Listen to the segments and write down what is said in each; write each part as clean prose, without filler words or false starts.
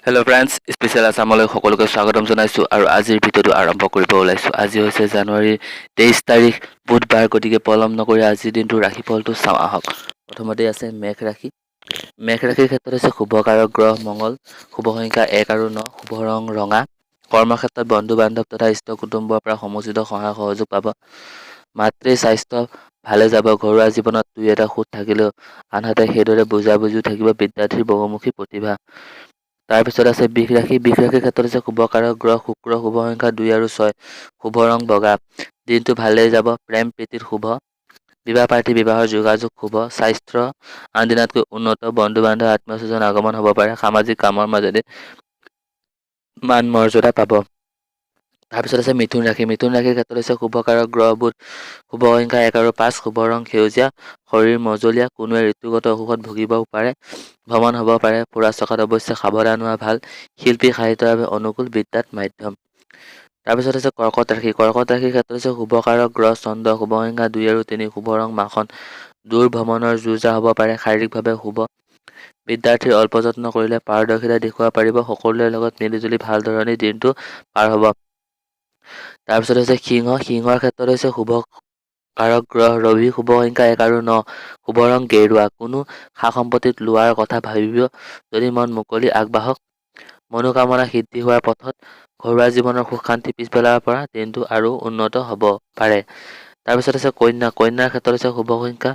Hello' friends, special আছামলৈ সকলোকে স্বাগতম জনাইছোঁ আৰু আজিৰ ভিডিঅ'টো আৰম্ভ কৰিব ওলাইছোঁ। আজি হৈছে জানুৱাৰীৰ 23 তাৰিখ বুধবাৰ, গতিকে পলম নকৰি আজিৰ দিনটো ৰাশি ফলটো চাওঁ আহক। প্ৰথমতে আছে মেঘ ৰাশি। মেঘ ৰাশিৰ ক্ষেত্ৰত হৈছে শুভকাৰক গ্ৰহ মংগল, শুভ সংখ্যা 1 আৰু 9, শুভ ৰং ৰঙা। কৰ্মক্ষেত্ৰত বন্ধু বান্ধৱ তথা ইষ্ট কুটুম্বৰ পৰা সমুচিত সহায় সহযোগ পাব। মাতৃৰ স্বাস্থ্য ভালে যাব। ঘৰুৱা জীৱনত দুই এটা খুঁত থাকিলেও আনহাতে সেইদৰে বুজাবুজিও থাকিব বিদ্যাৰ্থীৰ বহুমুখী প্ৰতিভা। তাৰপিছত আছে বৃষ ৰাশি। বৃষ ৰাশিৰ ক্ষেত্ৰত হৈছে শুভকাৰক গ্ৰহ শুক্ৰ, শুভ সংখ্যা 2 আৰু 6, শুভ ৰং বগা। দিনটো ভালেই যাব। প্ৰেম প্ৰীতিৰ শুভ। বিবাহ প্ৰাৰ্থী বিবাহৰ যোগাযোগ শুভ। স্বাস্থ্য আন দিনাতকৈ উন্নত। বন্ধু বান্ধৱ আত্মীয় স্বজন আগমন হ'ব পাৰে। সামাজিক কামৰ মাজেদি মান মৰ্যাদা পাব। তাৰপিছত আছে মিথুন ৰাশি। মিথুন ৰাশিৰ ক্ষেত্ৰত হৈছে শুভকাৰক গ্ৰহ বুধ, শুভ সংখ্যা 1 আৰু 5, শুভ ৰং সেউজীয়া। শৰীৰ মজলীয়া। কোনোৱে ঋতুগত অসুখত ভুগিবও পাৰে। ভ্ৰমণ হ'ব পাৰে। ফুৰা চকাত অৱশ্যে সাৱধান হোৱা ভাল। শিল্পী সাহিত্যৰ বাবে অনুকূল। বিদ্যাত মাধ্যম। তাৰপিছত আছে কৰ্কট ৰাশি। কৰ্কট ৰাশিৰ ক্ষেত্ৰত হৈছে শুভকাৰক গ্ৰহ চন্দ্ৰ, শুভ সংখ্যা 2 আৰু 3, শুভ ৰং মাখন। দূৰ ভ্ৰমণৰ যো-জা হ'ব পাৰে। শাৰীৰিকভাৱে শুভ। বিদ্যাৰ্থীৰ অল্প যত্ন কৰিলে পাৰদৰ্শিতা দেখুৱাব পাৰিব। সকলোৰে লগত মিলিজুলি ভাল ধৰণে দিনটো পাৰ হ'ব। তাৰপিছত হৈছে সিংহ। সিংহৰ ক্ষেত্ৰত হৈছে শুভ কাৰক গ্ৰহ ৰবি, শুভ সংখ্যা 1 আৰু 9, শুভ ৰং গেৰুৱা। কোনো সা সম্পত্তিত লোৱাৰ কথা ভাবিব যদি মন মুকলি আগবাঢ়ক। মনোকামনা সিদ্ধি হোৱাৰ পথত। ঘৰুৱা জীৱনৰ সুখ শান্তি পিছবেলাৰ পৰা দিনটো আৰু উন্নত হ'ব পাৰে। তাৰপিছত আছে কন্যা। কন্যাৰ ক্ষেত্ৰত হৈছে শুভ সংখ্যা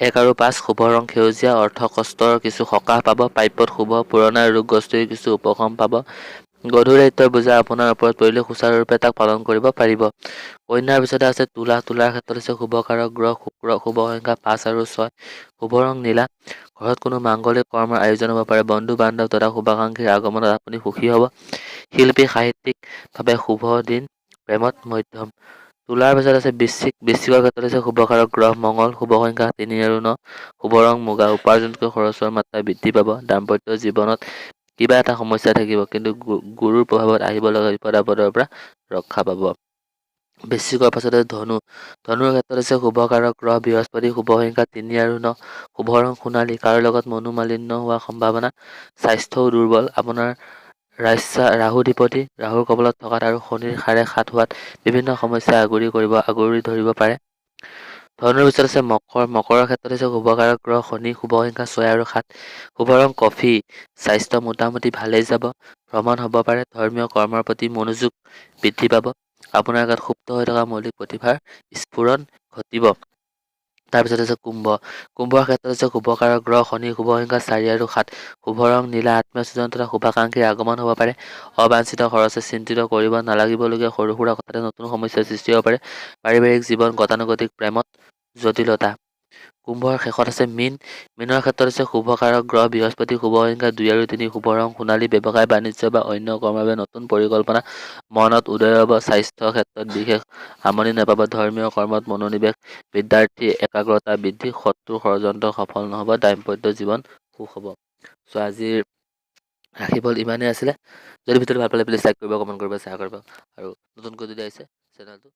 1 আৰু 5, শুভ ৰং সেউজীয়া। অৰ্থ কষ্টৰ কিছু সকাহ পাব। প্ৰাপ্যত শুভ। পুৰণা ৰোগগ্ৰস্তৰ কিছু উপশম পাব। গধুৰ দায়িত্বৰ বোজা আপোনাৰ ওপৰত পৰিলে সুচাৰুৰূপে তাক পালন কৰিব পাৰিব। কন্যাৰ পিছতে আছে তুলা। তুলাৰ ক্ষেত্ৰত হৈছে শুভকাৰক গ্ৰহ শুক্ৰ, শুভ সংখ্যা 5 আৰু 6, শুভ ৰং নীলা। ঘৰত কোনো মাংগলিক কৰ্মৰ আয়োজন হ'ব পাৰে। বন্ধু বান্ধৱ তথা শুভাকাংক্ষীৰ আগমনত আপুনি সুখী হ'ব। শিল্পী সাহিত্যিক ভাৱে শুভ দিন। প্ৰেমত মধ্যম। তুলাৰ পিছত আছে বৃশ্চিক। বৃশ্চিকৰ ক্ষেত্ৰত হৈছে শুভকাৰক গ্ৰহ মংগল, শুভ সংখ্যা 3 আৰু 9, শুভ ৰং মুগা। উপাৰ্জনতকৈ খৰচৰ মাত্ৰা বৃদ্ধি পাব। দাম্পত্য জীৱনত কিবা এটা সমস্যা থাকিব, কিন্তু গুৰুৰ প্ৰভাৱত আহিব লগা বিপদ আপদৰ পৰা ৰক্ষা পাব। বৃশ্চিকৰ পাছতে ধনু। ধনুৰ ক্ষেত্ৰত হৈছে শুভকাৰক গ্ৰহ বৃহস্পতি, শুভ সংখ্যা 3 আৰু 9, শুভ ৰং সোণালী। কাৰো লগত মনোমালিন্য হোৱাৰ সম্ভাৱনা। স্বাস্থ্যও দুৰ্বল। আপোনাৰ ৰাহুধিপতি ৰাহুৰ কবলত থকাত আৰু শনিৰ সাড়ে সাত হোৱাত বিভিন্ন সমস্যাই আগুৰি ধৰিব পাৰে। ধনুৰ পিছত আছে মকৰ। মকৰৰ ক্ষেত্ৰত হৈছে শুভকাৰক গ্ৰহ শনি, শুভ সংখ্যা 6 আৰু 7, শুভ ৰং কফি। স্বাস্থ্য মোটামুটি ভালেই যাব। ভ্ৰমণ হ'ব পাৰে। ধৰ্মীয় কৰ্মৰ প্ৰতি মনোযোগ বৃদ্ধি পাব। আপোনাৰ গাত সুপ্ত হৈ থকা মৌলিক প্ৰতিভাৰ স্ফুৰণ ঘটিব। তাৰপিছত আছে কুম্ভ। কুম্ভৰ ক্ষেত্ৰত হৈছে শুভকাৰক গ্ৰহ শনি, শুভ সংখ্যা 4 আৰু 7, শুভ ৰং নীলা। আত্মীয় স্বজন তথা শুভাকাংক্ষীৰ আগমন হ'ব পাৰে। অবাঞ্ছিত খৰচে চিন্তিত কৰিব নালাগিবলগীয়া সৰু সুৰা কথাতে নতুন সমস্যাৰ সৃষ্টি হ'ব পাৰে। পাৰিবাৰিক জীৱন গতানুগতিক। প্ৰেমত জটিলতা। কুম্ভৰ শেষত আছে মীন। মীনৰ ক্ষেত্ৰত হৈছে শুভকাৰক গ্ৰহ বৃহস্পতি, শুভ সংখ্যা 2 আৰু 3, শুভ ৰং সোণালী। ব্যৱসায় বাণিজ্য বা অন্য কৰ্মৰ বাবে নতুন পৰিকল্পনা মনত উদয় হ'ব। স্বাস্থ্য ক্ষেত্ৰত বিশেষ আমনি নাপাব। ধৰ্মীয় কৰ্মত মনোনিৱেশ। বিদ্যাৰ্থী একাগ্ৰতা বৃদ্ধি। শত্ৰুৰ ষড়যন্ত্ৰ সফল নহ'ব। দাম্পত্য জীৱন সুখ হ'ব। চ' আজিৰ ৰাশিফল ইমানেই আছিলে। যদি ভিডিঅ'টো ভাল পালে প্লিজ লাইক কৰিব, কমেণ্ট কৰিব, শ্বেয়াৰ কৰিব আৰু নতুনকৈ যদি আহিছে চেনেলটো